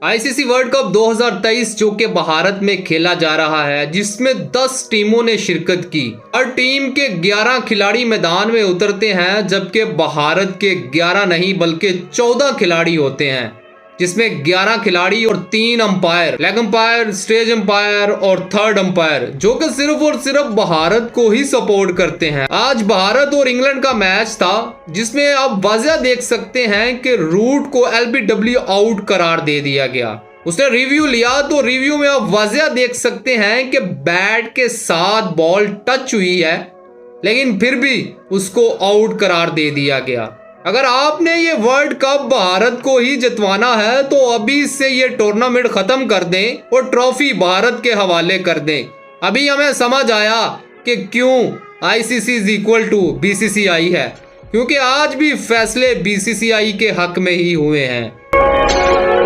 ICC world cup 2023 जो कि भारत में खेला जा रहा है, जिसमें 10 टीमों ने शिरकत की। हर टीम के 11 खिलाड़ी मैदान में उतरते हैं, जबकि भारत के 11 नहीं बल्कि 14 खिलाड़ी होते हैं, जिसमें 11 खिलाड़ी और 3 umpire, leg umpire, stage umpire और थर्ड अंपायर, जो कि सिर्फ और सिर्फ भारत को ही सपोर्ट करते हैं। आज भारत और इंग्लैंड का मैच था, जिसमें आप वाज़ह देख सकते हैं कि रूट को एलबीडब्ल्यू आउट करार दे दिया गया। उसने रिव्यू लिया तो रिव्यू में आप वाज़ह देख सकते हैं कि बैट के साथ बॉल टच हुई है, लेकिन फिर भी उसको आउट करार दे दिया गया। अगर आपने ये वर्ल्ड कप भारत को ही जितवाना है तो अभी से ये टूर्नामेंट खत्म कर दें और ट्रॉफी भारत के हवाले कर दें। अभी हमें समझ आया कि क्यों ICC is equal to BCCI है, क्योंकि आज भी फैसले बीसीसीआई के हक में ही हुए हैं।